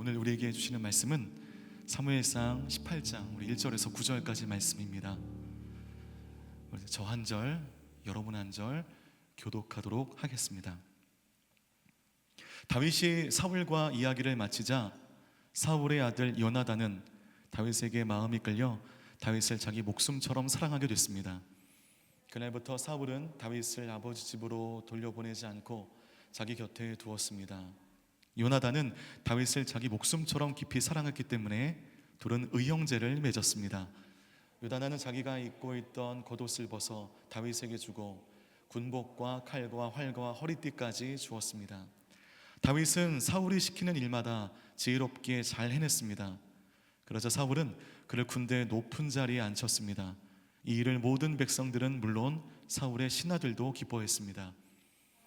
오늘 우리에게 해주시는 말씀은 사무엘상 18장 우리 1절에서 9절까지 말씀입니다. 저 한 절, 여러분 한 절 교독하도록 하겠습니다. 다윗이 사울과 이야기를 마치자 사울의 아들 요나단은 다윗에게 마음이 끌려 다윗을 자기 목숨처럼 사랑하게 됐습니다. 그날부터 사울은 다윗을 아버지 집으로 돌려보내지 않고 자기 곁에 두었습니다. 요나단은 다윗을 자기 목숨처럼 깊이 사랑했기 때문에 둘은 의형제를 맺었습니다. 요나단은 자기가 입고 있던 겉옷을 벗어 다윗에게 주고 군복과 칼과 활과 허리띠까지 주었습니다. 다윗은 사울이 시키는 일마다 지혜롭게 잘 해냈습니다. 그러자 사울은 그를 군대의 높은 자리에 앉혔습니다. 이 일을 모든 백성들은 물론 사울의 신하들도 기뻐했습니다.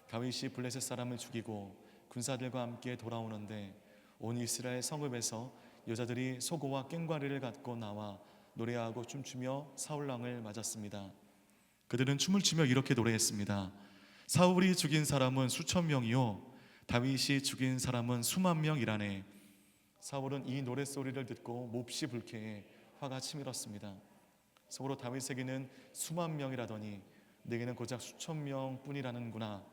다윗이 블레셋 사람을 죽이고 군사들과 함께 돌아오는데 온 이스라엘 성읍에서 여자들이 소고와 꽹과리를 갖고 나와 노래하고 춤추며 사울왕을 맞았습니다. 그들은 춤을 추며 이렇게 노래했습니다. 사울이 죽인 사람은 수천 명이요 다윗이 죽인 사람은 수만 명이라네. 사울은 이 노랫소리를 듣고 몹시 불쾌해 화가 치밀었습니다. 속으로 다윗에게는 수만 명이라더니 내게는 고작 수천 명뿐이라는구나.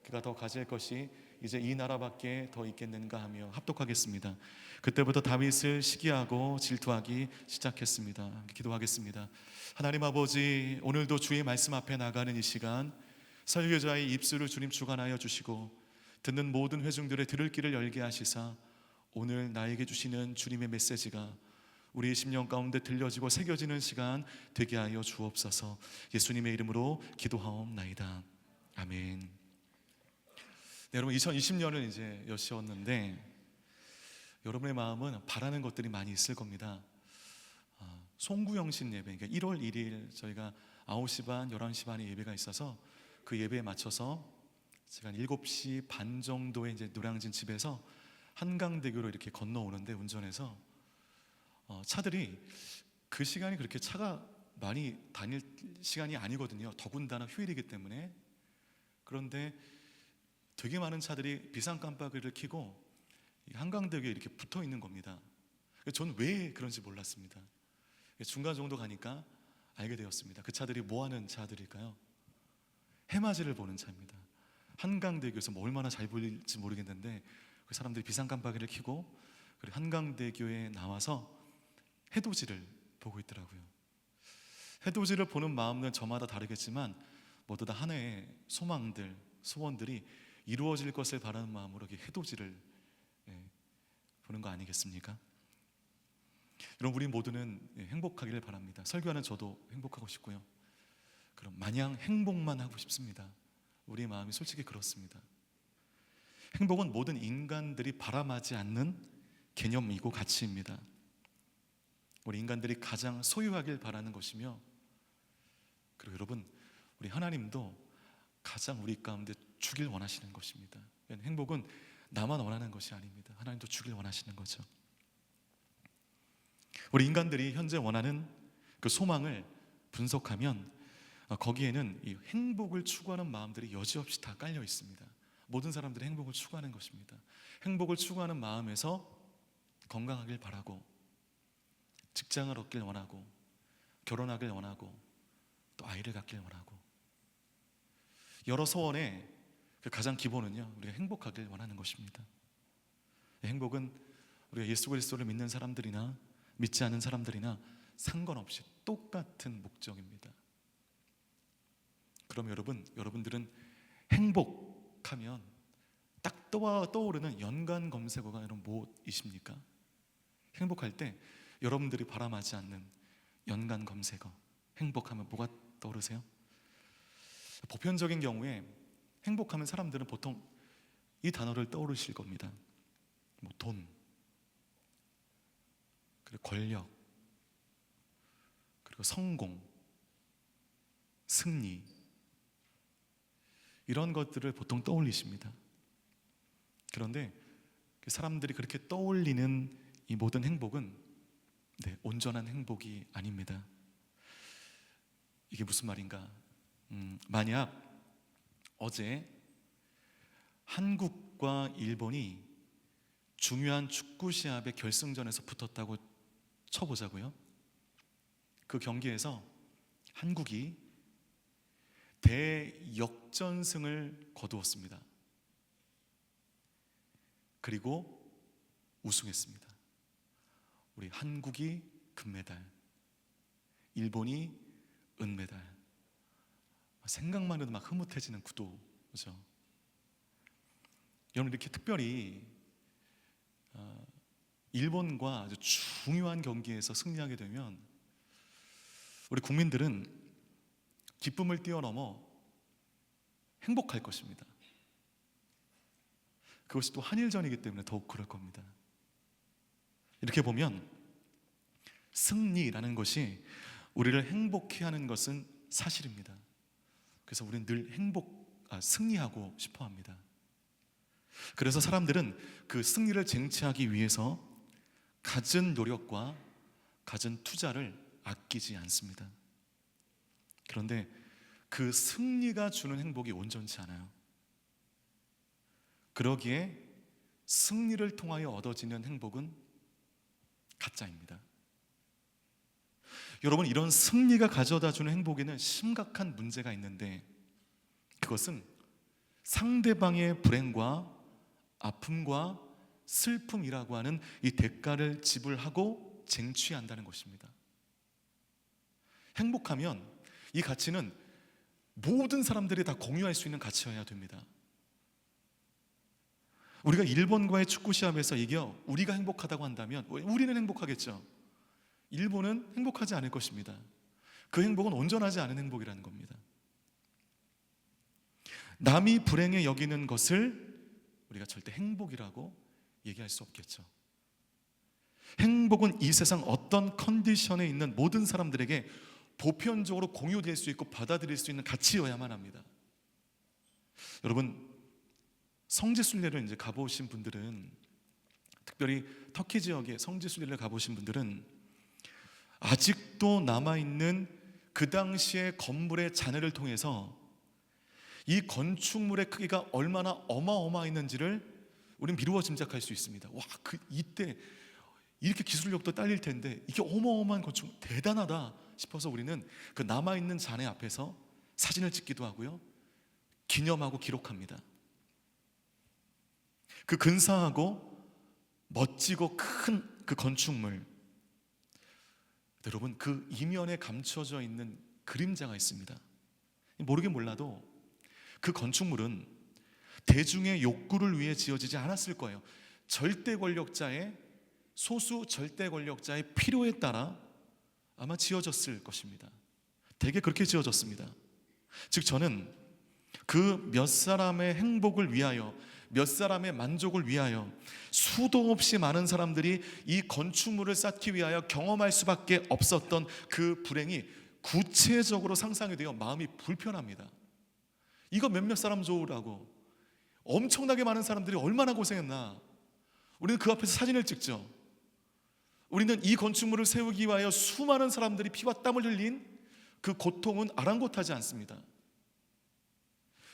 그가 더 가질 것이 이제 이 나라밖에 더 있겠는가 하며 합독하겠습니다. 그때부터 다윗을 시기하고 질투하기 시작했습니다. 기도하겠습니다. 하나님 아버지, 오늘도 주의 말씀 앞에 나가는 이 시간 설교자의 입술을 주님 주관하여 주시고 듣는 모든 회중들의 들을 길을 열게 하시사 오늘 나에게 주시는 주님의 메시지가 우리의 심령 가운데 들려지고 새겨지는 시간 되게 하여 주옵소서. 예수님의 이름으로 기도하옵나이다. 아멘. 네, 여러분 2020년은 이제 여시었는데 여러분의 마음은 바라는 것들이 많이 있을 겁니다. 송구영신 예배, 그러니까 1월 1일 저희가 9시 반, 11시 반에 예배가 있어서 그 예배에 맞춰서 제가 7시 반 정도에 이제 노량진 집에서 한강대교로 이렇게 건너오는데 운전해서 차들이 그 시간이 그렇게 차가 많이 다닐 시간이 아니거든요. 더군다나 휴일이기 때문에. 그런데 되게 많은 차들이 비상 깜빡이를 켜고 한강대교에 이렇게 붙어 있는 겁니다. 저는 왜 그런지 몰랐습니다. 중간 정도 가니까 알게 되었습니다. 그 차들이 뭐 하는 차들일까요? 해맞이를 보는 차입니다. 한강대교에서 뭐 얼마나 잘 보일지 모르겠는데 그 사람들이 비상 깜빡이를 켜고 그리고 한강대교에 나와서 해돋이를 보고 있더라고요. 해돋이를 보는 마음은 저마다 다르겠지만 모두 다 하나의 소망들, 소원들이 이루어질 것을 바라는 마음으로 이렇게 해돋이를 보는 거 아니겠습니까? 여러분, 우리 모두는 행복하기를 바랍니다. 설교하는 저도 행복하고 싶고요. 그럼 마냥 행복만 하고 싶습니다. 우리의 마음이 솔직히 그렇습니다. 행복은 모든 인간들이 바람하지 않는 개념이고 가치입니다. 우리 인간들이 가장 소유하길 바라는 것이며, 그리고 여러분, 우리 하나님도 가장 우리 가운데 주길 원하시는 것입니다. 행복은 나만 원하는 것이 아닙니다. 하나님도 주길 원하시는 거죠. 우리 인간들이 현재 원하는 그 소망을 분석하면 거기에는 이 행복을 추구하는 마음들이 여지없이 다 깔려 있습니다. 모든 사람들이 행복을 추구하는 것입니다. 행복을 추구하는 마음에서 건강하길 바라고, 직장을 얻길 원하고, 결혼하길 원하고, 또 아이를 갖길 원하고, 여러 소원의 그 가장 기본은요, 우리가 행복하길 원하는 것입니다. 행복은 우리가 예수 그리스도를 믿는 사람들이나 믿지 않는 사람들이나 상관없이 똑같은 목적입니다. 그럼 여러분들은 행복하면 딱 떠오르는 연관 검색어가 여러분 무엇이십니까? 행복할 때 여러분들이 바람하지 않는 연관 검색어, 행복하면 뭐가 떠오르세요? 보편적인 경우에 행복하면 사람들은 보통 이 단어를 떠오르실 겁니다. 뭐 돈, 그리고 권력, 그리고 성공, 승리, 이런 것들을 보통 떠올리십니다. 그런데 사람들이 그렇게 떠올리는 이 모든 행복은 온전한 행복이 아닙니다. 이게 무슨 말인가? 만약 어제 한국과 일본이 중요한 축구 시합의 결승전에서 붙었다고 쳐보자고요. 그 경기에서 한국이 대역전승을 거두었습니다. 그리고 우승했습니다. 우리 한국이 금메달, 일본이 은메달. 생각만 해도 막 흐뭇해지는 구도죠. 여러분, 이렇게 특별히 일본과 아주 중요한 경기에서 승리하게 되면 우리 국민들은 기쁨을 뛰어넘어 행복할 것입니다. 그것이 또 한일전이기 때문에 더욱 그럴 겁니다. 이렇게 보면 승리라는 것이 우리를 행복해 하는 것은 사실입니다. 그래서 우리는 늘 승리하고 싶어 합니다. 그래서 사람들은 그 승리를 쟁취하기 위해서 갖은 노력과 갖은 투자를 아끼지 않습니다. 그런데 그 승리가 주는 행복이 온전치 않아요. 그러기에 승리를 통하여 얻어지는 행복은 가짜입니다. 여러분, 이런 승리가 가져다주는 행복에는 심각한 문제가 있는데, 그것은 상대방의 불행과 아픔과 슬픔이라고 하는 이 대가를 지불하고 쟁취한다는 것입니다. 행복하면 이 가치는 모든 사람들이 다 공유할 수 있는 가치여야 됩니다. 우리가 일본과의 축구 시합에서 이겨 우리가 행복하다고 한다면 우리는 행복하겠죠. 일본은 행복하지 않을 것입니다. 그 행복은 온전하지 않은 행복이라는 겁니다. 남이 불행해 여기는 것을 우리가 절대 행복이라고 얘기할 수 없겠죠. 행복은 이 세상 어떤 컨디션에 있는 모든 사람들에게 보편적으로 공유될 수 있고 받아들일 수 있는 가치여야만 합니다. 여러분, 성지순례를 이제 가보신 분들은, 특별히 터키 지역에 성지순례를 가보신 분들은 아직도 남아있는 그 당시의 건물의 잔해를 통해서 이 건축물의 크기가 얼마나 어마어마했는지를 우리는 미루어 짐작할 수 있습니다. 와, 이때 이렇게 기술력도 딸릴 텐데 이게 어마어마한 건축물, 대단하다 싶어서 우리는 그 남아있는 잔해 앞에서 사진을 찍기도 하고요, 기념하고 기록합니다. 그 근사하고 멋지고 큰 그 건축물, 여러분, 그 이면에 감춰져 있는 그림자가 있습니다. 모르긴 몰라도 그 건축물은 대중의 욕구를 위해 지어지지 않았을 거예요. 절대 권력자의, 소수 절대 권력자의 필요에 따라 아마 지어졌을 것입니다. 대개 그렇게 지어졌습니다. 즉, 저는 그 몇 사람의 행복을 위하여, 몇 사람의 만족을 위하여 수도 없이 많은 사람들이 이 건축물을 쌓기 위하여 경험할 수밖에 없었던 그 불행이 구체적으로 상상이 되어 마음이 불편합니다. 이거 몇몇 사람 좋으라고 엄청나게 많은 사람들이 얼마나 고생했나. 우리는 그 앞에서 사진을 찍죠. 우리는 이 건축물을 세우기 위하여 수많은 사람들이 피와 땀을 흘린 그 고통은 아랑곳하지 않습니다.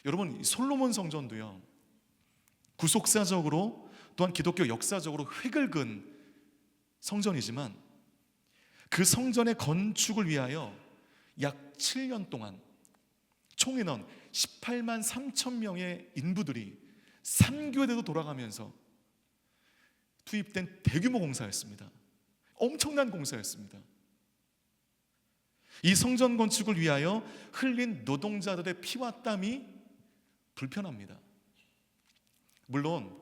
여러분, 솔로몬 성전도요, 구속사적으로 또한 기독교 역사적으로 획을 그은 성전이지만 그 성전의 건축을 위하여 약 7년 동안 총인원 18만 3천 명의 인부들이 3교대도 돌아가면서 투입된 대규모 공사였습니다. 엄청난 공사였습니다. 이 성전 건축을 위하여 흘린 노동자들의 피와 땀이 불편합니다. 물론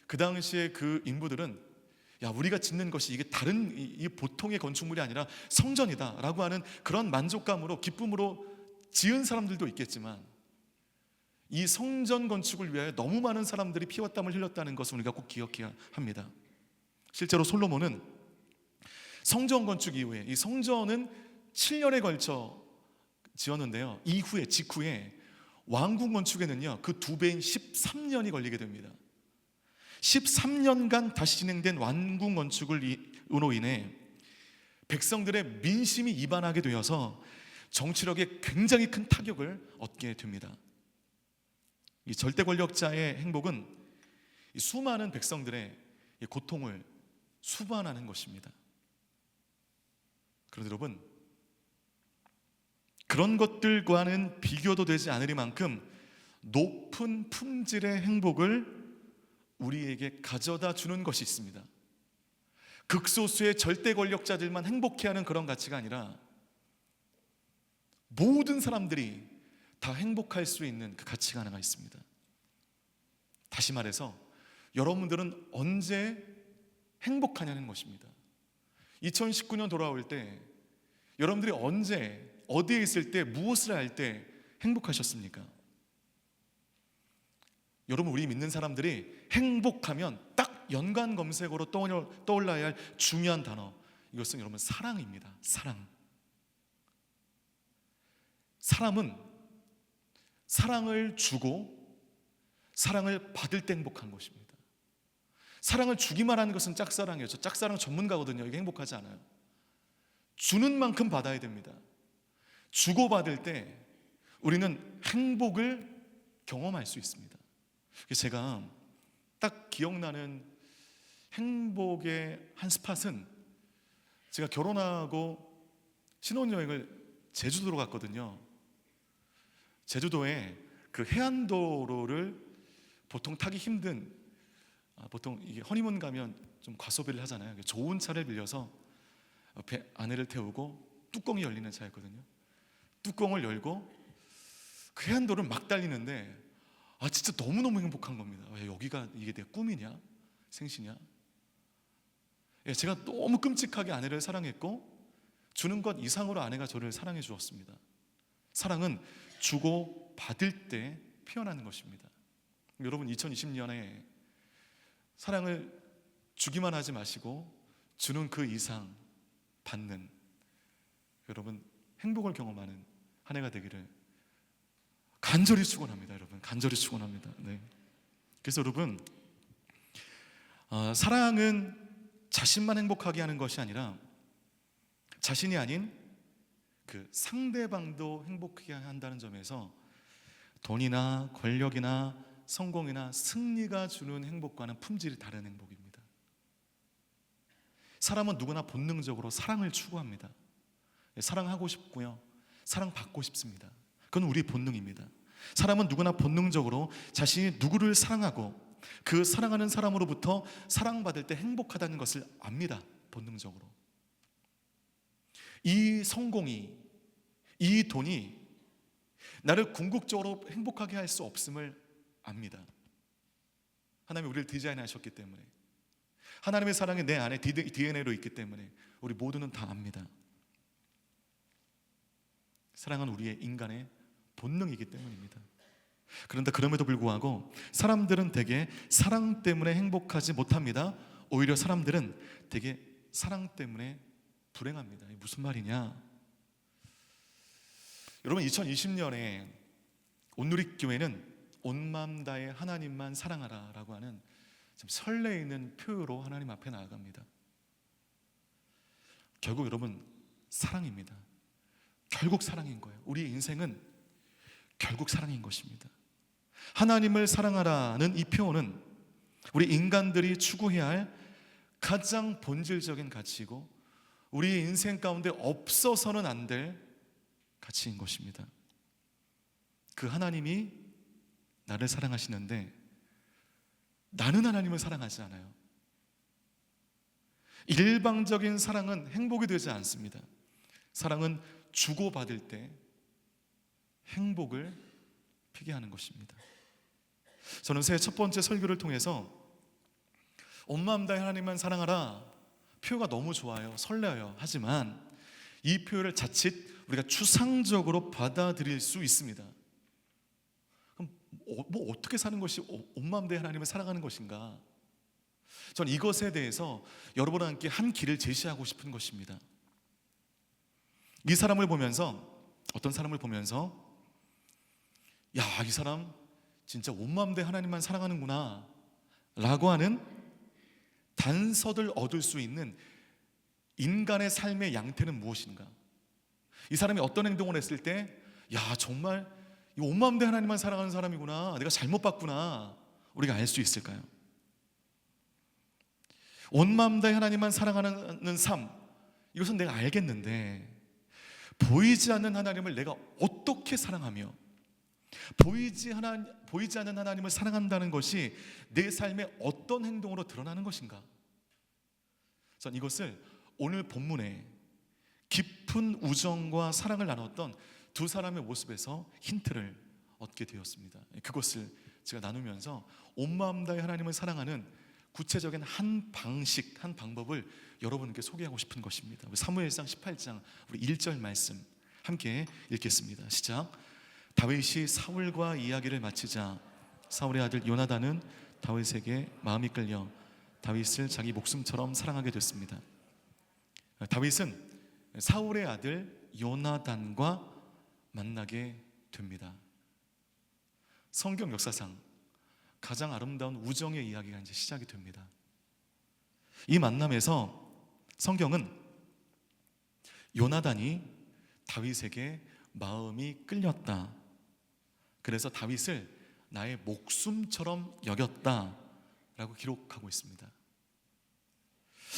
그 당시에 그 인부들은, 야, 우리가 짓는 것이 이게 다른 이 보통의 건축물이 아니라 성전이다 라고 하는 그런 만족감으로, 기쁨으로 지은 사람들도 있겠지만, 이 성전 건축을 위하여 너무 많은 사람들이 피와 땀을 흘렸다는 것을 우리가 꼭 기억해야 합니다. 실제로 솔로몬은 성전 건축 이후에, 이 성전은 7년에 걸쳐 지었는데요, 직후에 왕궁 건축에는요 그 2배인 13년이 걸리게 됩니다. 13년간 다시 진행된 왕궁 건축으로 인해 백성들의 민심이 이반하게 되어서 정치력에 굉장히 큰 타격을 얻게 됩니다. 이 절대 권력자의 행복은 이 수많은 백성들의 이 고통을 수반하는 것입니다. 그런데 여러분, 그런 것들과는 비교도 되지 않으리만큼 높은 품질의 행복을 우리에게 가져다 주는 것이 있습니다. 극소수의 절대 권력자들만 행복해하는 그런 가치가 아니라 모든 사람들이 다 행복할 수 있는 그 가치가 하나가 있습니다. 다시 말해서 여러분들은 언제 행복하냐는 것입니다. 2019년 돌아올 때 여러분들이 언제 어디에 있을 때 무엇을 할 때 행복하셨습니까? 여러분, 우리 믿는 사람들이 행복하면 딱 연관 검색어로 떠올라야 할 중요한 단어, 이것은 여러분 사랑입니다. 사랑. 사람은 사랑을 주고 사랑을 받을 때 행복한 것입니다. 사랑을 주기만 하는 것은 짝사랑이에요. 저 짝사랑 전문가거든요. 이게 행복하지 않아요. 주는 만큼 받아야 됩니다. 주고받을 때 우리는 행복을 경험할 수 있습니다. 제가 딱 기억나는 행복의 한 스팟은, 제가 결혼하고 신혼여행을 제주도로 갔거든요. 제주도에 그 해안도로를 보통 타기 힘든, 보통 이게 허니문 가면 좀 과소비를 하잖아요. 좋은 차를 빌려서 옆에 아내를 태우고 뚜껑이 열리는 차였거든요. 뚜껑을 열고 그 해안도로를 막 달리는데 진짜 너무너무 행복한 겁니다. 여기가 이게 내 꿈이냐? 생시냐? 제가 너무 끔찍하게 아내를 사랑했고 주는 것 이상으로 아내가 저를 사랑해 주었습니다. 사랑은 주고 받을 때 피어나는 것입니다. 여러분, 2020년에 사랑을 주기만 하지 마시고 주는 그 이상 받는, 여러분 행복을 경험하는 한 해가 되기를 간절히 축원합니다. 여러분, 간절히 축원합니다. 네. 그래서 여러분, 사랑은 자신만 행복하게 하는 것이 아니라 자신이 아닌 그 상대방도 행복하게 한다는 점에서 돈이나 권력이나 성공이나 승리가 주는 행복과는 품질이 다른 행복입니다. 사람은 누구나 본능적으로 사랑을 추구합니다. 사랑하고 싶고요, 사랑받고 싶습니다. 그건 우리의 본능입니다. 사람은 누구나 본능적으로 자신이 누구를 사랑하고 그 사랑하는 사람으로부터 사랑받을 때 행복하다는 것을 압니다. 본능적으로. 이 성공이, 이 돈이 나를 궁극적으로 행복하게 할 수 없음을 압니다. 하나님이 우리를 디자인하셨기 때문에, 하나님의 사랑이 내 안에 DNA로 있기 때문에 우리 모두는 다 압니다. 사랑은 우리의 인간의 본능이기 때문입니다. 그런데 그럼에도 불구하고 사람들은 대개 사랑 때문에 행복하지 못합니다. 오히려 사람들은 대개 사랑 때문에 불행합니다. 이게 무슨 말이냐? 여러분, 2020년에 온누리교회는 온 마음 다해 하나님만 사랑하라 라고 하는 좀 설레이는 표로 하나님 앞에 나아갑니다. 결국 여러분, 사랑입니다. 결국 사랑인 거예요. 우리의 인생은 결국 사랑인 것입니다. 하나님을 사랑하라는 이 표현은 우리 인간들이 추구해야 할 가장 본질적인 가치이고 우리의 인생 가운데 없어서는 안 될 가치인 것입니다. 그 하나님이 나를 사랑하시는데 나는 하나님을 사랑하지 않아요. 일방적인 사랑은 행복이 되지 않습니다. 사랑은 주고받을 때 행복을 피게 하는 것입니다. 저는 새해 첫 번째 설교를 통해서 온 마음 다해 하나님만 사랑하라 표가 너무 좋아요. 설레어요. 하지만 이 표를 자칫 우리가 추상적으로 받아들일 수 있습니다. 그럼 뭐 어떻게 사는 것이 온 마음 다해 하나님을 사랑하는 것인가? 전 이것에 대해서 여러분과 함께 한 길을 제시하고 싶은 것입니다. 이 사람을 보면서, 어떤 사람을 보면서 이 사람 진짜 온 마음 다해 하나님만 사랑하는구나 라고 하는 단서를 얻을 수 있는 인간의 삶의 양태는 무엇인가? 이 사람이 어떤 행동을 했을 때 정말 온 마음 다해 하나님만 사랑하는 사람이구나, 내가 잘못 봤구나, 우리가 알 수 있을까요? 온 마음 다해 하나님만 사랑하는 삶, 이것은 내가 알겠는데 보이지 않는 하나님을 내가 어떻게 사랑하며 보이지 않는 하나님을 사랑한다는 것이 내 삶의 어떤 행동으로 드러나는 것인가? 전 이것을 오늘 본문에 깊은 우정과 사랑을 나눴던 두 사람의 모습에서 힌트를 얻게 되었습니다. 그것을 제가 나누면서 온 마음 다해 하나님을 사랑하는 구체적인 한 방식, 한 방법을 여러분께 소개하고 싶은 것입니다. 사무엘상 18장 우리 1절 말씀 함께 읽겠습니다. 시작. 다윗이 사울과 이야기를 마치자 사울의 아들 요나단은 다윗에게 마음이 끌려 다윗을 자기 목숨처럼 사랑하게 됐습니다. 다윗은 사울의 아들 요나단과 만나게 됩니다. 성경 역사상 가장 아름다운 우정의 이야기가 이제 시작이 됩니다. 이 만남에서 성경은 요나단이 다윗에게 마음이 끌렸다, 그래서 다윗을 나의 목숨처럼 여겼다라고 기록하고 있습니다.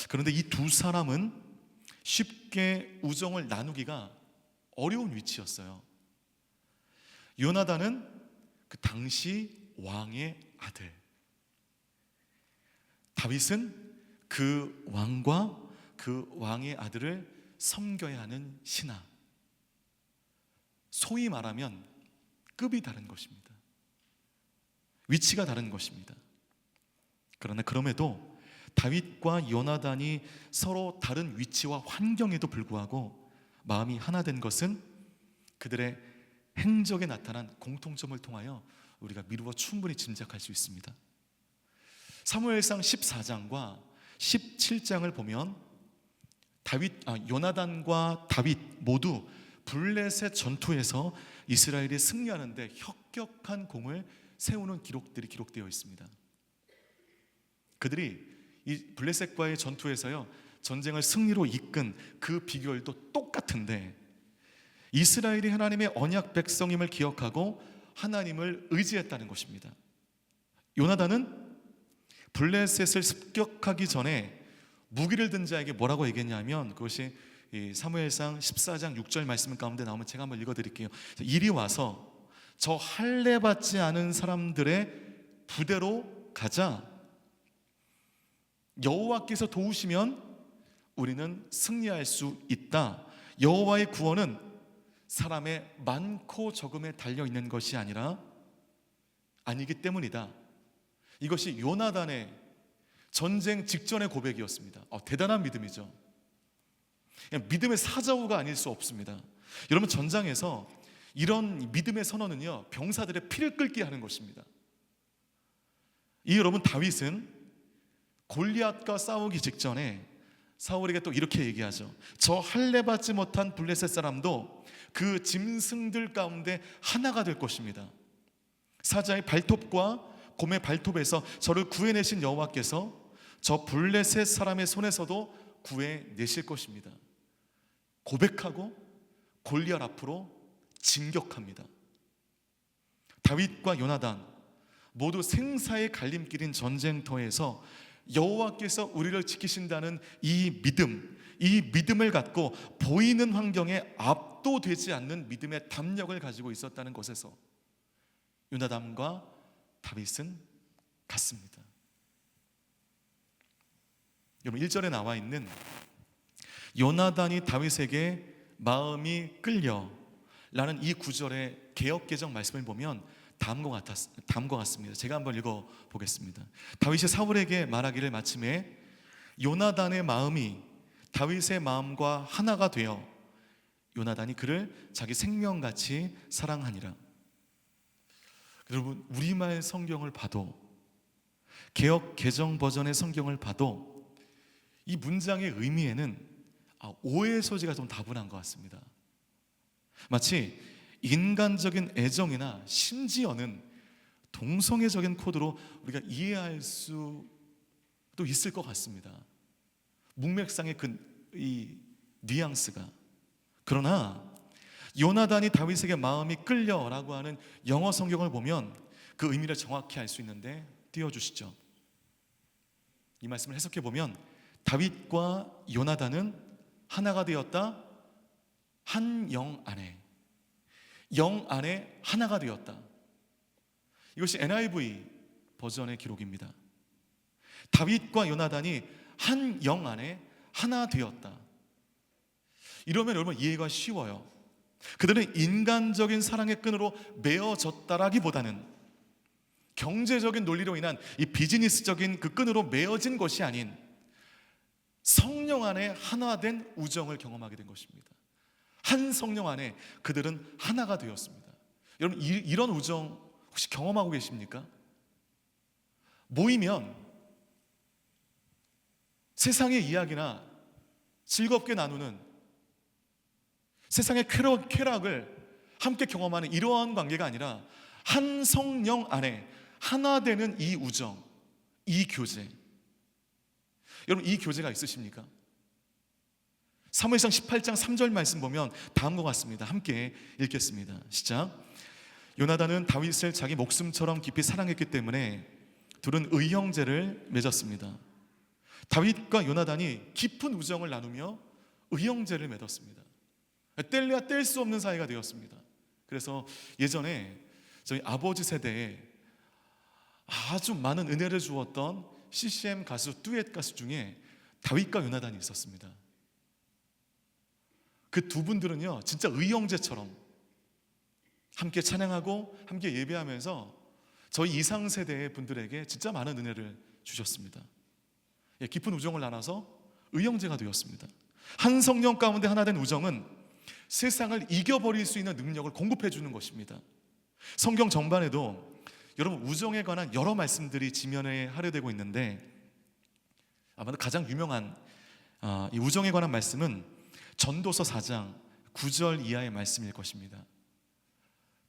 그런데 이 두 사람은 쉽게 우정을 나누기가 어려운 위치였어요. 요나단은 그 당시 왕의 아들, 다윗은 그 왕과 그 왕의 아들을 섬겨야 하는 신하, 소위 말하면 급이 다른 것입니다. 위치가 다른 것입니다. 그러나 그럼에도 다윗과 요나단이 서로 다른 위치와 환경에도 불구하고 마음이 하나 된 것은 그들의 행적에 나타난 공통점을 통하여 우리가 미루어 충분히 짐작할 수 있습니다. 사무엘상 14장과 17장을 보면 요나단과 다윗 모두 블레셋 전투에서 이스라엘이 승리하는데 혁혁한 공을 세우는 기록들이 기록되어 있습니다. 그들이 이 블레셋과의 전투에서요, 전쟁을 승리로 이끈 그 비결도 똑같은데 이스라엘이 하나님의 언약 백성임을 기억하고 하나님을 의지했다는 것입니다. 요나단은 블레셋을 습격하기 전에 무기를 든 자에게 뭐라고 얘기했냐면, 그것이 사무엘상 14장 6절 말씀 가운데 나오면 제가 한번 읽어드릴게요. 이리 와서 저 할례 받지 않은 사람들의 부대로 가자. 여호와께서 도우시면 우리는 승리할 수 있다. 여호와의 구원은 사람의 많고 적음에 달려있는 것이 아니기 때문이다. 이것이 요나단의 전쟁 직전의 고백이었습니다. 대단한 믿음이죠. 믿음의 사자후가 아닐 수 없습니다. 여러분, 전장에서 이런 믿음의 선언은요, 병사들의 피를 끓게 하는 것입니다. 여러분, 다윗은 골리앗과 싸우기 직전에 사울에게 또 이렇게 얘기하죠. 저 할례 받지 못한 블레셋 사람도 그 짐승들 가운데 하나가 될 것입니다. 사자의 발톱과 곰의 발톱에서 저를 구해내신 여호와께서 저 블레셋 사람의 손에서도 구해내실 것입니다. 고백하고 골리앗 앞으로 진격합니다. 다윗과 요나단 모두 생사의 갈림길인 전쟁터에서 여호와께서 우리를 지키신다는 이 믿음을 갖고 보이는 환경에 압도되지 않는 믿음의 담력을 가지고 있었다는 것에서 요나단과 다윗은 같습니다. 여러분, 1절에 나와 있는 요나단이 다윗에게 마음이 끌려 라는 이 구절의 개역개정 말씀을 보면 다음과 같습니다. 제가 한번 읽어보겠습니다. 다윗이 사울에게 말하기를 마침에 요나단의 마음이 다윗의 마음과 하나가 되어 요나단이 그를 자기 생명같이 사랑하니라. 여러분, 우리말 성경을 봐도, 개역 개정 버전의 성경을 봐도 이 문장의 의미에는 오해의 소지가 좀 다분한 것 같습니다. 마치 인간적인 애정이나 심지어는 동성애적인 코드로 우리가 이해할 수도 있을 것 같습니다. 문맥상의 이 뉘앙스가. 그러나 요나단이 다윗에게 마음이 끌려라고 하는 영어 성경을 보면 그 의미를 정확히 알 수 있는데 띄워주시죠. 이 말씀을 해석해 보면 다윗과 요나단은 하나가 되었다. 한 영 안에, 영 안에 하나가 되었다. 이것이 NIV 버전의 기록입니다. 다윗과 요나단이 한 영 안에 하나 되었다. 이러면 여러분 이해가 쉬워요. 그들은 인간적인 사랑의 끈으로 매어졌다라기보다는 경제적인 논리로 인한 이 비즈니스적인 그 끈으로 매어진 것이 아닌 성령 안에 하나 된 우정을 경험하게 된 것입니다. 한 성령 안에 그들은 하나가 되었습니다. 여러분 이런 우정 혹시 경험하고 계십니까? 모이면 세상의 이야기나 즐겁게 나누는 세상의 쾌락을 함께 경험하는 이러한 관계가 아니라 한 성령 안에 하나 되는 이 우정, 이 교제. 여러분 이 교제가 있으십니까? 사무엘상 18장 3절 말씀 보면 다음과 같습니다. 함께 읽겠습니다. 시작. 요나단은 다윗을 자기 목숨처럼 깊이 사랑했기 때문에 둘은 의형제를 맺었습니다. 다윗과 요나단이 깊은 우정을 나누며 의형제를 맺었습니다. 뗄래야 뗄 수 없는 사이가 되었습니다. 그래서 예전에 저희 아버지 세대에 아주 많은 은혜를 주었던 CCM 가수, 듀엣 가수 중에 다윗과 요나단이 있었습니다. 그 두 분들은요 진짜 의형제처럼 함께 찬양하고 함께 예배하면서 저희 이상 세대의 분들에게 진짜 많은 은혜를 주셨습니다. 깊은 우정을 나눠서 의형제가 되었습니다. 한 성령 가운데 하나 된 우정은 세상을 이겨버릴 수 있는 능력을 공급해 주는 것입니다. 성경 전반에도 여러분 우정에 관한 여러 말씀들이 지면에 할애되고 있는데 아마도 가장 유명한 이 우정에 관한 말씀은 전도서 4장 9절 이하의 말씀일 것입니다.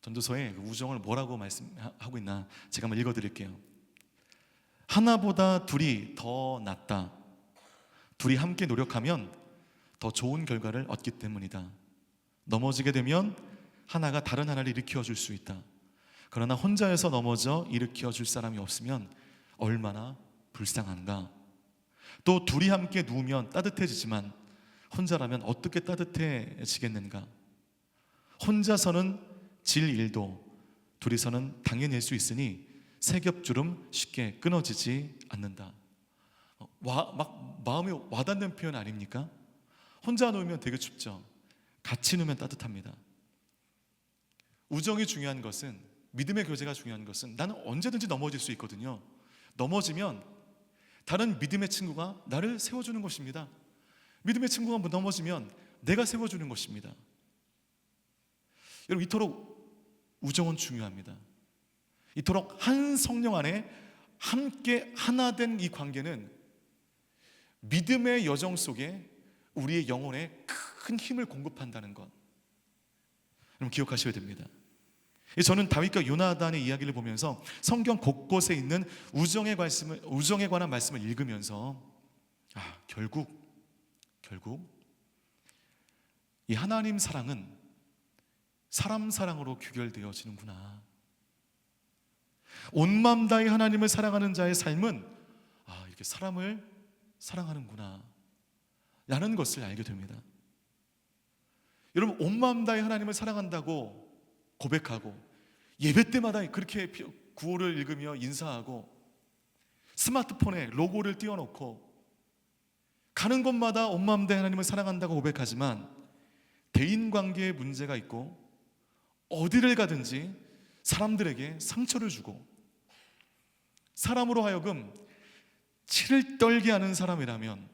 전도서에 우정을 뭐라고 말씀하고 있나 제가 한번 읽어드릴게요. 하나보다 둘이 더 낫다. 둘이 함께 노력하면 더 좋은 결과를 얻기 때문이다. 넘어지게 되면 하나가 다른 하나를 일으켜 줄 수 있다. 그러나 혼자여서 넘어져 일으켜 줄 사람이 없으면 얼마나 불쌍한가. 또 둘이 함께 누우면 따뜻해지지만 혼자라면 어떻게 따뜻해지겠는가. 혼자서는 질 일도 둘이서는 당해낼 수 있으니 세 겹주름 쉽게 끊어지지 않는다. 막 마음이 와닿는 표현 아닙니까? 혼자 누우면 되게 춥죠. 같이 누우면 따뜻합니다. 우정이 중요한 것은, 믿음의 교제가 중요한 것은 나는 언제든지 넘어질 수 있거든요. 넘어지면 다른 믿음의 친구가 나를 세워주는 것입니다. 믿음의 친구가 넘어지면 내가 세워주는 것입니다. 여러분 이토록 우정은 중요합니다. 이토록 한 성령 안에 함께 하나 된 이 관계는 믿음의 여정 속에 우리의 영혼에 큰 힘을 공급한다는 것, 여러분 기억하셔야 됩니다. 저는 다윗과 요나단의 이야기를 보면서 성경 곳곳에 있는 우정에 관한 말씀을 읽으면서 결국 이 하나님 사랑은 사람 사랑으로 귀결되어지는구나. 온 마음 다해 하나님을 사랑하는 자의 삶은 이렇게 사람을 사랑하는구나 라는 것을 알게 됩니다. 여러분 온 마음 다해 하나님을 사랑한다고 고백하고 예배 때마다 그렇게 구호를 읽으며 인사하고 스마트폰에 로고를 띄워놓고 가는 곳마다 온 마음 다해 하나님을 사랑한다고 고백하지만 대인관계에 문제가 있고 어디를 가든지 사람들에게 상처를 주고 사람으로 하여금 치를 떨게 하는 사람이라면,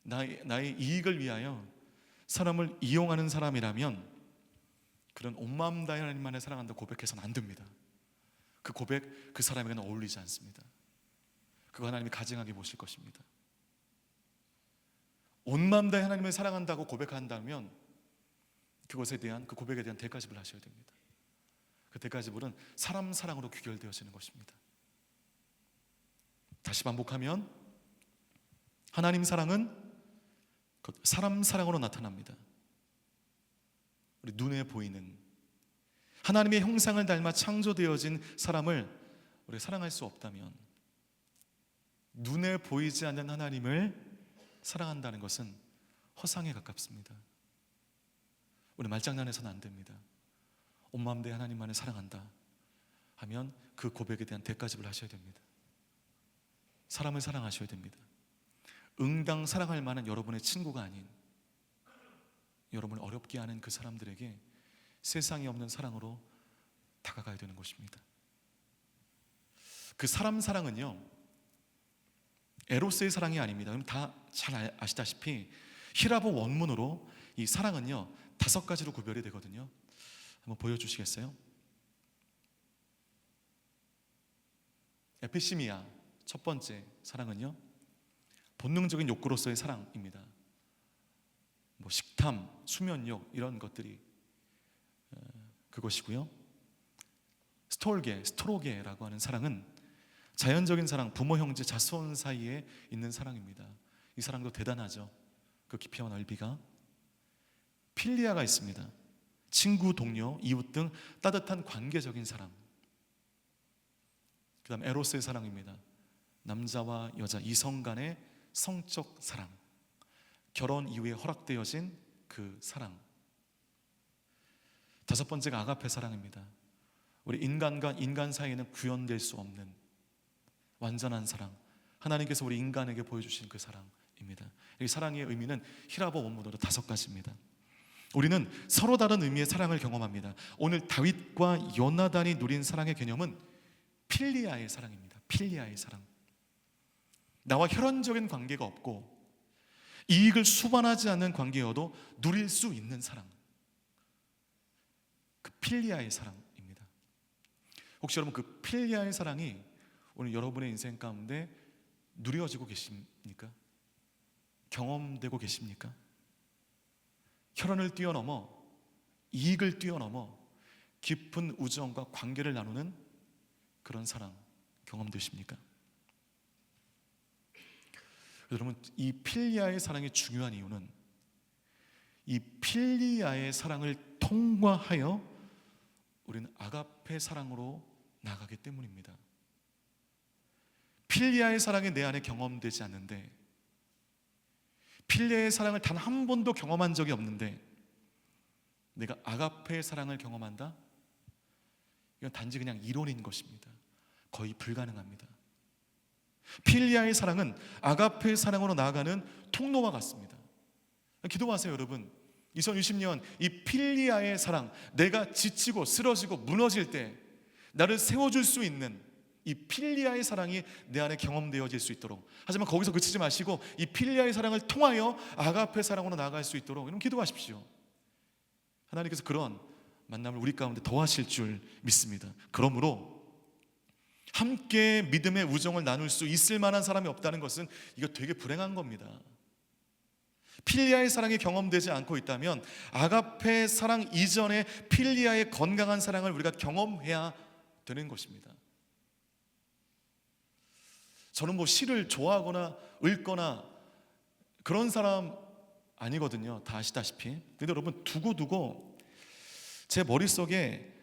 나의 이익을 위하여 사람을 이용하는 사람이라면 그런 온 마음 다해 하나님만을 사랑한다고 고백해서는 안 됩니다. 그 고백 그 사람에게는 어울리지 않습니다. 그거 하나님이 가증하게 보실 것입니다. 온 마음 다해 하나님을 사랑한다고 고백한다면 그 고백에 대한 대가집을 하셔야 됩니다. 그 대가집은 사람 사랑으로 귀결되어지는 것입니다. 다시 반복하면 하나님 사랑은 사람 사랑으로 나타납니다. 우리 눈에 보이는 하나님의 형상을 닮아 창조되어진 사람을 우리가 사랑할 수 없다면 눈에 보이지 않는 하나님을 사랑한다는 것은 허상에 가깝습니다. 우리 말장난해서는 안 됩니다. 온 마음 내 하나님만을 사랑한다 하면 그 고백에 대한 대가집을 하셔야 됩니다. 사람을 사랑하셔야 됩니다. 응당 사랑할 만한 여러분의 친구가 아닌, 여러분을 어렵게 하는 그 사람들에게 세상에 없는 사랑으로 다가가야 되는 것입니다. 그 사람 사랑은요, 에로스의 사랑이 아닙니다. 그럼 다 잘 아시다시피 히라보 원문으로 이 사랑은요 5가지로 구별이 되거든요. 한번 보여주시겠어요? 에피시미아, 첫 번째 사랑은요 본능적인 욕구로서의 사랑입니다. 뭐 식탐, 수면욕 이런 것들이 그것이고요. 스토로게라고 하는 사랑은 자연적인 사랑, 부모, 형제, 자손 사이에 있는 사랑입니다. 이 사랑도 대단하죠. 그 깊이와 넓이가. 필리아가 있습니다. 친구, 동료, 이웃 등 따뜻한 관계적인 사랑. 그 다음 에로스의 사랑입니다. 남자와 여자, 이성 간의 성적 사랑, 결혼 이후에 허락되어진 그 사랑. 5번째가 아가페 사랑입니다. 우리 인간과 인간 사이에는 구현될 수 없는 완전한 사랑, 하나님께서 우리 인간에게 보여주신 그 사랑입니다. 이 사랑의 의미는 히라보 원문으로 5가지입니다. 우리는 서로 다른 의미의 사랑을 경험합니다. 오늘 다윗과 요나단이 누린 사랑의 개념은 필리아의 사랑입니다. 필리아의 사랑. 나와 혈연적인 관계가 없고 이익을 수반하지 않는 관계여도 누릴 수 있는 사랑, 그 필리아의 사랑입니다. 혹시 여러분 그 필리아의 사랑이 오늘 여러분의 인생 가운데 누려지고 계십니까? 경험되고 계십니까? 혈연을 뛰어넘어, 이익을 뛰어넘어 깊은 우정과 관계를 나누는 그런 사랑 경험되십니까? 여러분, 이 필리아의 사랑이 중요한 이유는 이 필리아의 사랑을 통과하여 우리는 아가페 사랑으로 나가기 때문입니다. 필리아의 사랑이 내 안에 경험되지 않는데, 필리아의 사랑을 단 한 번도 경험한 적이 없는데 내가 아가페의 사랑을 경험한다? 이건 단지 그냥 이론인 것입니다. 거의 불가능합니다. 필리아의 사랑은 아가페의 사랑으로 나아가는 통로와 같습니다. 기도하세요, 여러분. 2020년 이 필리아의 사랑, 내가 지치고 쓰러지고 무너질 때 나를 세워줄 수 있는 이 필리아의 사랑이 내 안에 경험되어질 수 있도록, 하지만 거기서 그치지 마시고 이 필리아의 사랑을 통하여 아가페 사랑으로 나아갈 수 있도록 여러분 기도하십시오. 하나님께서 그런 만남을 우리 가운데 더하실 줄 믿습니다. 그러므로 함께 믿음의 우정을 나눌 수 있을 만한 사람이 없다는 것은 이거 되게 불행한 겁니다. 필리아의 사랑이 경험되지 않고 있다면 아가페 사랑 이전에 필리아의 건강한 사랑을 우리가 경험해야 되는 것입니다. 저는 뭐 시를 좋아하거나 읽거나 그런 사람 아니거든요. 다 아시다시피. 근데 여러분 두고두고 제 머릿속에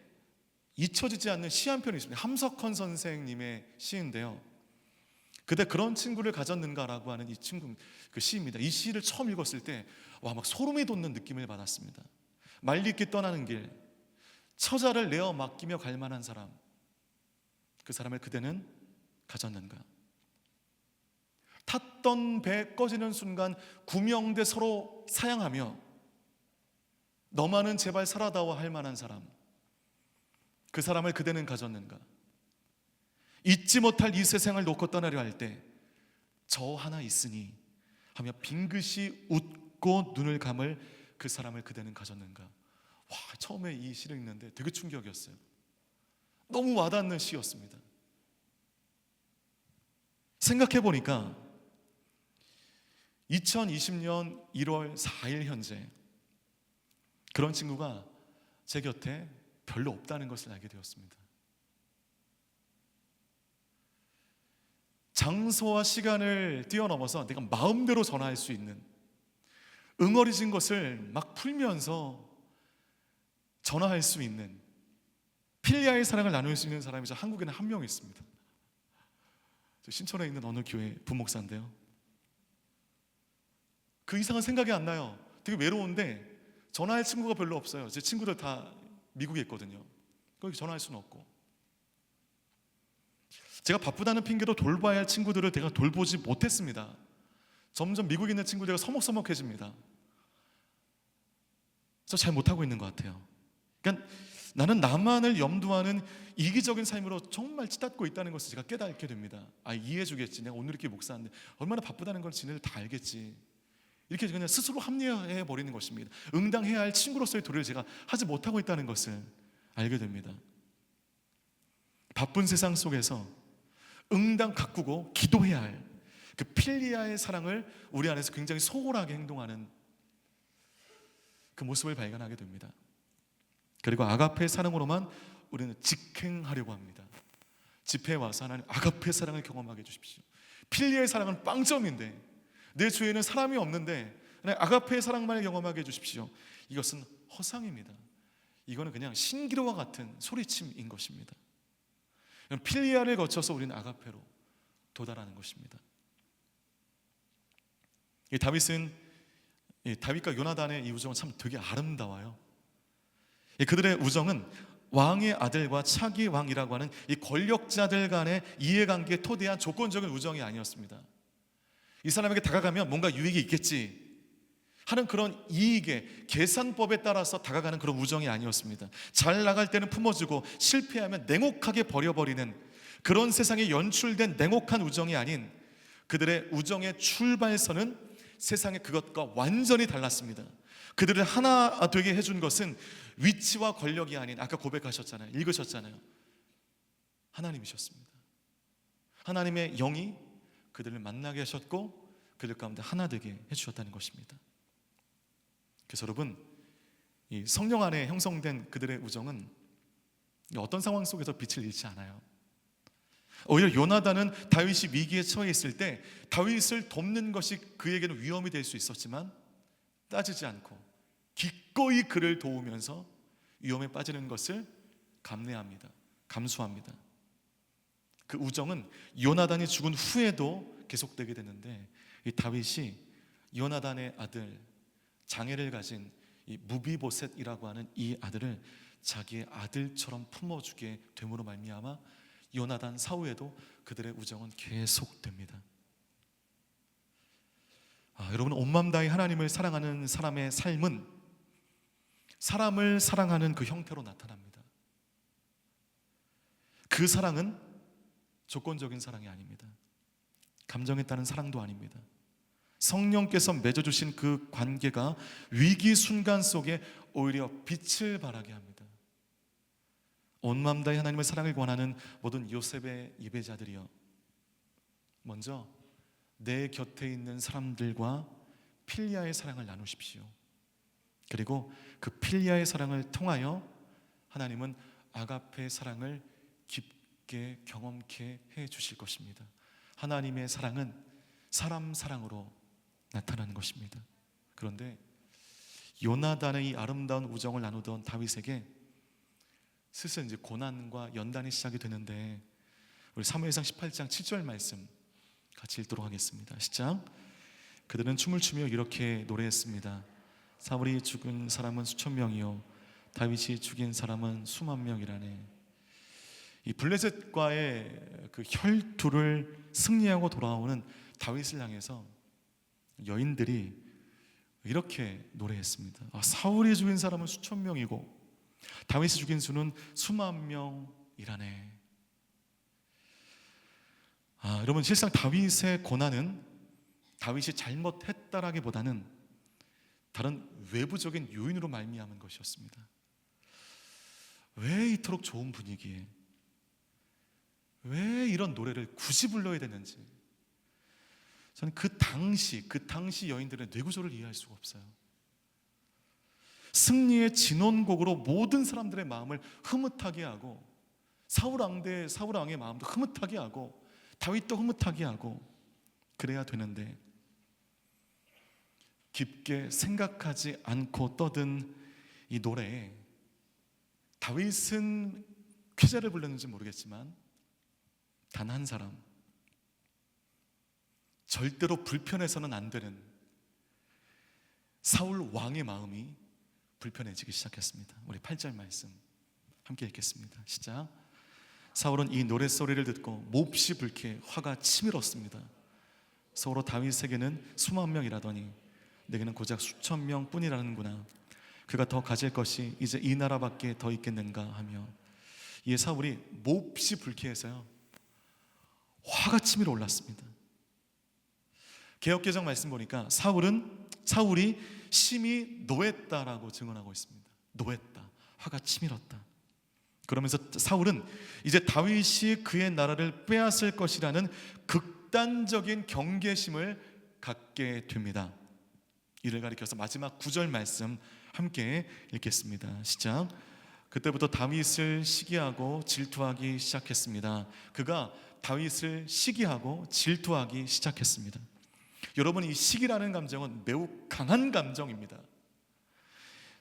잊혀지지 않는 시 한 편이 있습니다. 함석헌 선생님의 시인데요. 그때 그런 친구를 가졌는가라고 하는 이 친구 그 시입니다. 이 시를 처음 읽었을 때 와, 막 소름이 돋는 느낌을 받았습니다. 말리기 떠나는 길, 처자를 내어 맡기며 갈 만한 사람, 그 사람을 그대는 가졌는가? 탔던 배 꺼지는 순간 구명대 서로 사양하며 너만은 제발 살아다오 할 만한 사람, 그 사람을 그대는 가졌는가? 잊지 못할 이 세상을 놓고 떠나려 할 때 저 하나 있으니 하며 빙긋이 웃고 눈을 감을 그 사람을 그대는 가졌는가? 와, 처음에 이 시를 읽는데 되게 충격이었어요. 너무 와닿는 시였습니다. 생각해 보니까 2020년 1월 4일 현재 그런 친구가 제 곁에 별로 없다는 것을 알게 되었습니다. 장소와 시간을 뛰어넘어서 내가 마음대로 전화할 수 있는, 응어리진 것을 막 풀면서 전화할 수 있는, 필리아의 사랑을 나눌 수 있는 사람이 저 한국에는 한 명 있습니다. 신촌에 있는 어느 교회 부목사인데요, 그 이상은 생각이 안 나요. 되게 외로운데 전화할 친구가 별로 없어요. 제 친구들 다 미국에 있거든요. 거기 전화할 수는 없고, 제가 바쁘다는 핑계로 돌봐야 할 친구들을 제가 돌보지 못했습니다. 점점 미국에 있는 친구들과 서먹서먹해집니다. 저 잘 못하고 있는 것 같아요. 그러니까 나는 나만을 염두하는 이기적인 삶으로 정말 찌닫고 있다는 것을 제가 깨닫게 됩니다. 이해해 주겠지, 내가 오늘 이렇게 목사인데 얼마나 바쁘다는 걸 지네들 다 알겠지, 이렇게 그냥 스스로 합리화해 버리는 것입니다. 응당해야 할 친구로서의 도리를 제가 하지 못하고 있다는 것을 알게 됩니다. 바쁜 세상 속에서 응당 가꾸고 기도해야 할 그 필리아의 사랑을 우리 안에서 굉장히 소홀하게 행동하는 그 모습을 발견하게 됩니다. 그리고 아가페의 사랑으로만 우리는 직행하려고 합니다. 집회에 와서 하나님 아가페의 사랑을 경험하게 해주십시오. 필리아의 사랑은 빵점인데 내 주위에는 사람이 없는데 아가페의 사랑만을 경험하게 해주십시오. 이것은 허상입니다. 이거는 그냥 신기루와 같은 소리침인 것입니다. 필리아를 거쳐서 우리는 아가페로 도달하는 것입니다. 이 다윗과 요나단의 이 우정은 참 되게 아름다워요. 그들의 우정은 왕의 아들과 차기 왕이라고 하는 이 권력자들 간의 이해관계에 토대한 조건적인 우정이 아니었습니다. 이 사람에게 다가가면 뭔가 유익이 있겠지 하는 그런 이익의 계산법에 따라서 다가가는 그런 우정이 아니었습니다. 잘 나갈 때는 품어주고 실패하면 냉혹하게 버려버리는 그런 세상에 연출된 냉혹한 우정이 아닌, 그들의 우정의 출발선은 세상의 그것과 완전히 달랐습니다. 그들을 하나 되게 해준 것은 위치와 권력이 아닌, 아까 고백하셨잖아요, 읽으셨잖아요, 하나님이셨습니다. 하나님의 영이 그들을 만나게 하셨고 그들 가운데 하나 되게 해주셨다는 것입니다. 그래서 여러분, 이 성령 안에 형성된 그들의 우정은 어떤 상황 속에서 빛을 잃지 않아요. 오히려 요나단은 다윗이 위기에 처해 있을 때 다윗을 돕는 것이 그에게는 위험이 될 수 있었지만 따지지 않고 기꺼이 그를 도우면서 위험에 빠지는 것을 감내합니다. 감수합니다. 그 우정은 요나단이 죽은 후에도 계속되게 되는데, 이 다윗이 요나단의 아들 장애를 가진 이 무비보셋이라고 하는 이 아들을 자기의 아들처럼 품어주게 됨으로 말미암아 요나단 사후에도 그들의 우정은 계속됩니다. 여러분, 온 마음 다해 하나님을 사랑하는 사람의 삶은 사람을 사랑하는 그 형태로 나타납니다. 그 사랑은 조건적인 사랑이 아닙니다. 감정에 따른 사랑도 아닙니다. 성령께서 맺어주신 그 관계가 위기 순간 속에 오히려 빛을 발하게 합니다. 온 마음 다해 하나님의 사랑을 권하는 모든 요셉의 예배자들이여, 먼저 내 곁에 있는 사람들과 필리아의 사랑을 나누십시오. 그리고 그 필리아의 사랑을 통하여 하나님은 아가페의 사랑을 깊게 경험케 해 주실 것입니다. 하나님의 사랑은 사람 사랑으로 나타나는 것입니다. 그런데 요나단의 이 아름다운 우정을 나누던 다윗에게 슬슬 이제 고난과 연단이 시작이 되는데, 우리 사무엘상 18장 7절 말씀 같이 읽도록 하겠습니다. 시작. 그들은 춤을 추며 이렇게 노래했습니다. 사울이 죽은 사람은 수천 명이요 다윗이 죽인 사람은 수만 명이라네. 이 블레셋과의 그 혈투를 승리하고 돌아오는 다윗을 향해서 여인들이 이렇게 노래했습니다. 사울이 죽인 사람은 수천 명이고 다윗이 죽인 수는 수만 명이라네. 여러분, 실상 다윗의 고난은 다윗이 잘못했다라기보다는 다른 외부적인 요인으로 말미암은 것이었습니다. 왜 이토록 좋은 분위기에 왜 이런 노래를 굳이 불러야 되는지, 저는 그 당시 여인들의 뇌구조를 이해할 수가 없어요. 승리의 진원곡으로 모든 사람들의 마음을 흐뭇하게 하고, 사울 왕의 마음도 흐뭇하게 하고 다윗도 흐뭇하게 하고 그래야 되는데, 깊게 생각하지 않고 떠든 이 노래에 다윗은 쾌재를 불렀는지 모르겠지만 단 한 사람, 절대로 불편해서는 안 되는 사울 왕의 마음이 불편해지기 시작했습니다. 우리 8절 말씀 함께 읽겠습니다. 시작. 사울은 이 노랫소리를 듣고 몹시 불쾌해 화가 치밀었습니다. 서로 다윗에게는 수만 명이라더니 내게는 고작 수천 명 뿐이라는구나. 그가 더 가질 것이 이제 이 나라밖에 더 있겠는가 하며, 이에 사울이 몹시 불쾌해서요 화가 치밀어 올랐습니다. 개역개정 말씀 보니까 사울이 심히 노했다라고 증언하고 있습니다. 노했다, 화가 치밀었다. 그러면서 사울은 이제 다윗이 그의 나라를 빼앗을 것이라는 극단적인 경계심을 갖게 됩니다. 이를 가리켜서 마지막 9절 말씀 함께 읽겠습니다. 시작. 그때부터 다윗을 시기하고 질투하기 시작했습니다. 그가 다윗을 시기하고 질투하기 시작했습니다. 여러분, 이 시기라는 감정은 매우 강한 감정입니다.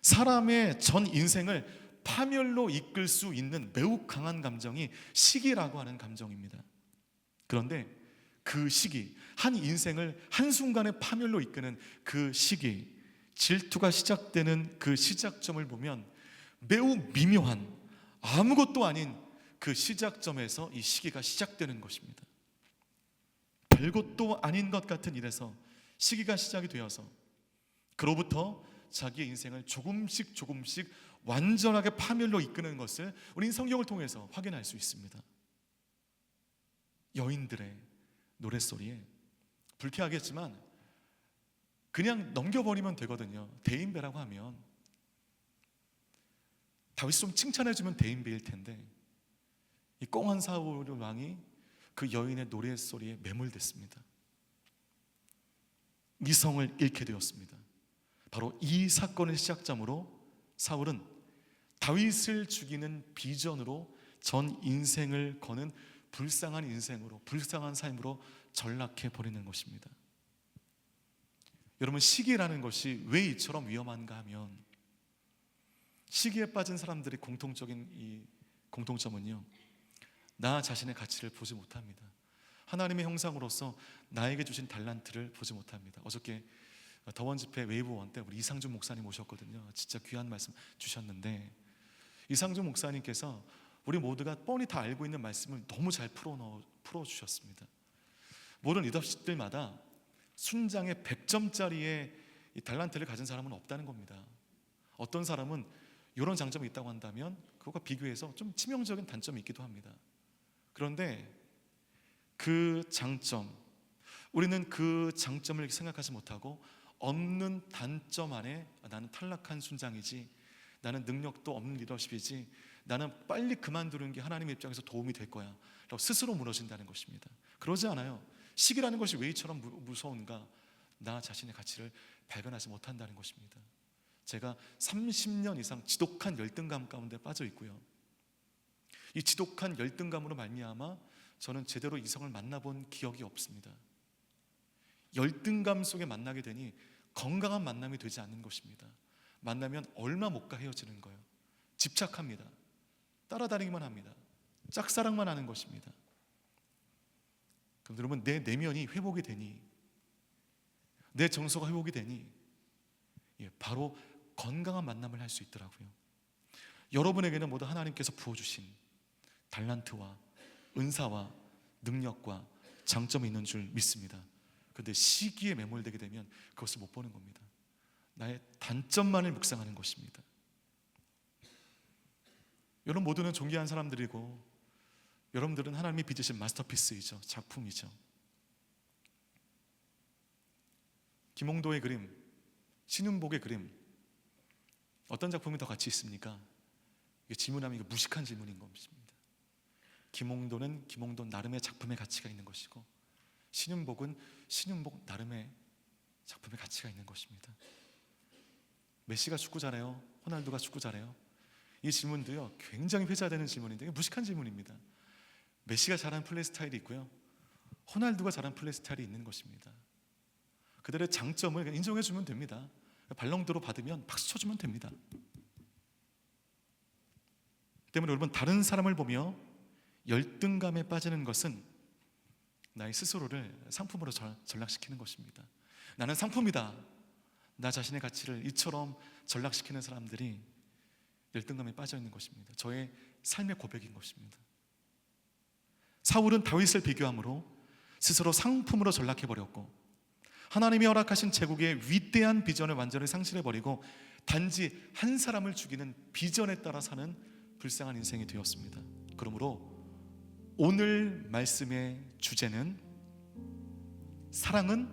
사람의 전 인생을 파멸로 이끌 수 있는 매우 강한 감정이 시기라고 하는 감정입니다. 그런데 그 시기, 한 인생을 한순간에 파멸로 이끄는 그 시기, 질투가 시작되는 그 시작점을 보면 매우 미묘한, 아무것도 아닌 그 시작점에서 이 시기가 시작되는 것입니다. 별것도 아닌 것 같은 일에서 시기가 시작이 되어서 그로부터 자기의 인생을 조금씩 완전하게 파멸로 이끄는 것을 우리는 성경을 통해서 확인할 수 있습니다. 여인들의 노랫소리에 불쾌하겠지만 그냥 넘겨버리면 되거든요. 대인배라고 하면 다윗이 좀 칭찬해주면 대인배일 텐데, 이 꽁한 사울 왕이 그 여인의 노랫소리에 매몰됐습니다. 이성을 잃게 되었습니다. 바로 이 사건을 시작점으로 사울은 다윗을 죽이는 비전으로 전 인생을 거는 불쌍한 인생으로, 불쌍한 삶으로 전락해 버리는 것입니다. 여러분, 시기라는 것이 왜 이처럼 위험한가 하면, 시기에 빠진 사람들의 공통적인 이 공통점은요, 나 자신의 가치를 보지 못합니다. 하나님의 형상으로서 나에게 주신 달란트를 보지 못합니다. 어저께 더원 집회 웨이브 원 때 우리 이상준 목사님 오셨거든요. 진짜 귀한 말씀 주셨는데, 이상준 목사님께서 우리 모두가 뻔히 다 알고 있는 말씀을 너무 잘 풀어주셨습니다. 모든 리더십들마다 순장에 100점짜리의 이 달란트를 가진 사람은 없다는 겁니다. 어떤 사람은 이런 장점이 있다고 한다면 그것과 비교해서 좀 치명적인 단점이 있기도 합니다. 그런데 그 장점, 우리는 그 장점을 생각하지 못하고 없는 단점 안에 나는 탈락한 순장이지, 나는 능력도 없는 리더십이지, 나는 빨리 그만두는 게 하나님의 입장에서 도움이 될 거야 라고 스스로 무너진다는 것입니다. 그러지 않아요. 시기라는 것이 왜 이처럼 무서운가? 나 자신의 가치를 발견하지 못한다는 것입니다. 제가 30년 이상 지독한 열등감 가운데 빠져 있고요, 이 지독한 열등감으로 말미암아 저는 제대로 이성을 만나본 기억이 없습니다. 열등감 속에 만나게 되니 건강한 만남이 되지 않는 것입니다. 만나면 얼마 못 가 헤어지는 거예요. 집착합니다. 따라다니기만 합니다. 짝사랑만 하는 것입니다. 그럼 여러분, 내 내면이 회복이 되니, 내 정서가 회복이 되니 바로 건강한 만남을 할 수 있더라고요. 여러분에게는 모두 하나님께서 부어주신 달란트와 은사와 능력과 장점이 있는 줄 믿습니다. 그런데 시기에 매몰되게 되면 그것을 못 보는 겁니다. 나의 단점만을 묵상하는 것입니다. 여러분 모두는 존귀한 사람들이고, 여러분들은 하나님이 빚으신 마스터피스이죠. 작품이죠. 김홍도의 그림, 신윤복의 그림, 어떤 작품이 더 가치 있습니까? 이게 질문하면 이게 무식한 질문인 것입니다. 김홍도는 김홍도 나름의 작품의 가치가 있는 것이고, 신윤복은 신윤복 나름의 작품의 가치가 있는 것입니다. 메시가 축구 잘해요? 호날두가 축구 잘해요? 이 질문도요 굉장히 회자되는 질문인데 무식한 질문입니다. 메시가 잘하는 플레이 스타일이 있고요, 호날두가 잘하는 플레이 스타일이 있는 것입니다. 그들의 장점을 인정해주면 됩니다. 발롱도로 받으면 박수 쳐주면 됩니다. 때문에 여러분, 다른 사람을 보며 열등감에 빠지는 것은 나의 스스로를 상품으로 전락시키는 것입니다. 나는 상품이다. 나 자신의 가치를 이처럼 전락시키는 사람들이 열등감에 빠져 있는 것입니다. 저의 삶의 고백인 것입니다. 사울은 다윗을 비교함으로 스스로 상품으로 전락해버렸고, 하나님이 허락하신 제국의 위대한 비전을 완전히 상실해버리고 단지 한 사람을 죽이는 비전에 따라 사는 불쌍한 인생이 되었습니다. 그러므로 오늘 말씀의 주제는 사랑은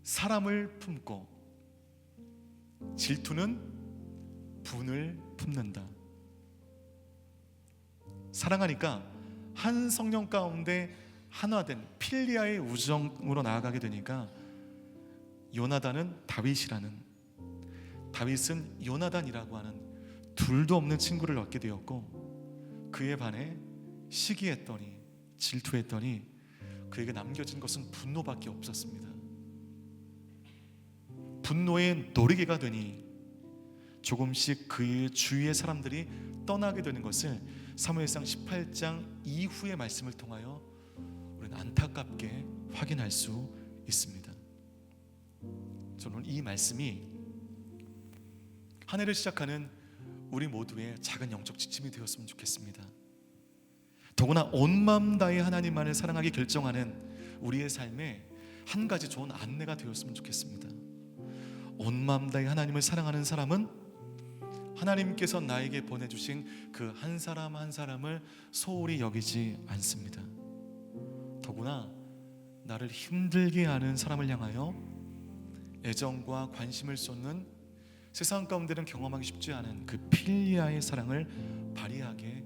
사람을 품고 질투는 분을 품는다. 사랑하니까 한 성령 가운데 하나된 필리아의 우정으로 나아가게 되니까 요나단은 다윗은 요나단이라고 하는 둘도 없는 친구를 얻게 되었고, 그에 반해 시기했더니 질투했더니 그에게 남겨진 것은 분노밖에 없었습니다. 분노의 노리개가 되니 조금씩 그의 주위의 사람들이 떠나게 되는 것을 사무엘상 18장 이후의 말씀을 통하여 우리는 안타깝게 확인할 수 있습니다. 저는 이 말씀이 한 해를 시작하는 우리 모두의 작은 영적 지침이 되었으면 좋겠습니다. 더구나 온 마음 다해 하나님만을 사랑하기 결정하는 우리의 삶에 한 가지 좋은 안내가 되었으면 좋겠습니다. 온 마음 다해 하나님을 사랑하는 사람은 하나님께서 나에게 보내주신 그 한 사람 한 사람을 소홀히 여기지 않습니다. 더구나 나를 힘들게 하는 사람을 향하여 애정과 관심을 쏟는 세상 가운데는 경험하기 쉽지 않은 그 필리아의 사랑을 발휘하게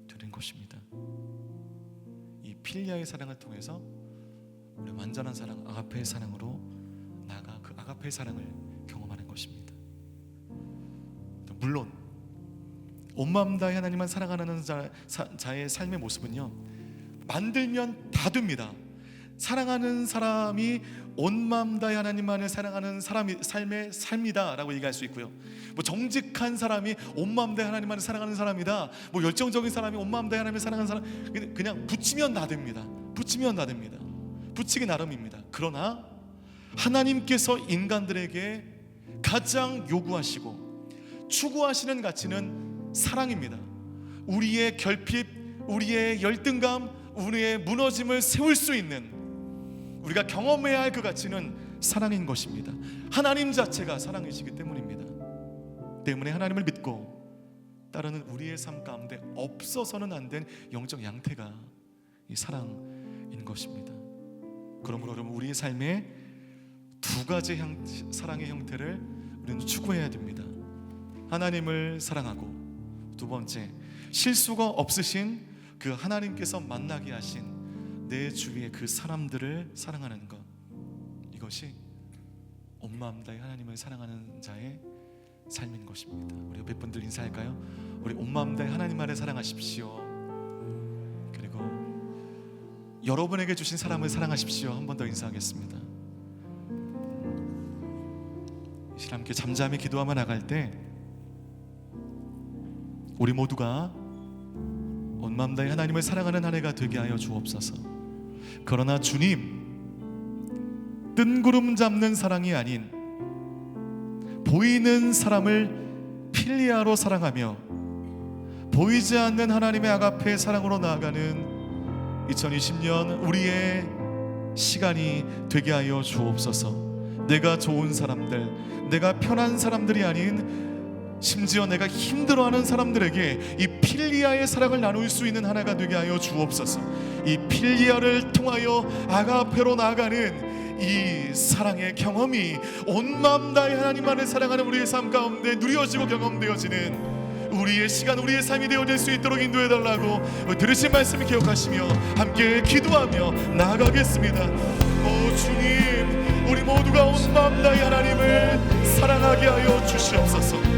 되는 것입니다. 이 필리아의 사랑을 통해서 우리 완전한 사랑, 아가페의 사랑으로 나아가 그 아가페의 사랑을 경험하는 것입니다. 물론 온 마음 다해 하나님만 사랑하는 자의 삶의 모습은요, 만들면 다 됩니다. 사랑하는 사람이 온 마음 다해 하나님만을 사랑하는 사람이 삶의 삶이다라고 얘기할 수 있고요. 뭐 정직한 사람이 온 마음 다해 하나님만을 사랑하는 사람이다. 뭐 열정적인 사람이 온 마음 다해 하나님을 사랑하는 사람, 그냥 붙이면 다 됩니다. 붙이면 다 됩니다. 붙이기 나름입니다. 그러나 하나님께서 인간들에게 가장 요구하시고 추구하시는 가치는 사랑입니다. 우리의 결핍, 우리의 열등감, 우리의 무너짐을 세울 수 있는, 우리가 경험해야 할 그 가치는 사랑인 것입니다. 하나님 자체가 사랑이시기 때문입니다. 때문에 하나님을 믿고 따르는 우리의 삶 가운데 없어서는 안 된 영적 양태가 이 사랑인 것입니다. 그러므로 여러분, 우리의 삶에 두 가지 사랑의 형태를 우리는 추구해야 됩니다. 하나님을 사랑하고, 두 번째, 실수가 없으신 그 하나님께서 만나게 하신 내 주위의 그 사람들을 사랑하는 것, 이것이 온 마음 다해 하나님을 사랑하는 자의 삶인 것입니다. 우리 옆에 분들 인사할까요? 우리 온 마음 다해 하나님만을 사랑하십시오. 그리고 여러분에게 주신 사람을 사랑하십시오. 한 번 더 인사하겠습니다. 이 시간 함께 잠잠히 기도하며 나갈 때 우리 모두가 온 마음 다해 하나님을 사랑하는 한 해가 되게 하여 주옵소서. 그러나 주님, 뜬구름 잡는 사랑이 아닌 보이는 사람을 필리아로 사랑하며 보이지 않는 하나님의 아가페의 사랑으로 나아가는 2020년 우리의 시간이 되게 하여 주옵소서. 내가 좋은 사람들, 내가 편한 사람들이 아닌 심지어 내가 힘들어하는 사람들에게 이 필리아의 사랑을 나눌 수 있는 하나가 되게 하여 주옵소서. 이 필리아를 통하여 아가페로 나아가는 이 사랑의 경험이 온 마음 다해 하나님만을 사랑하는 우리의 삶 가운데 누려지고 경험되어지는 우리의 시간, 우리의 삶이 되어질 수 있도록 인도해달라고 들으신 말씀을 기억하시며 함께 기도하며 나아가겠습니다. 오 주님, 우리 모두가 온 마음 다해 하나님을 사랑하게 하여 주시옵소서.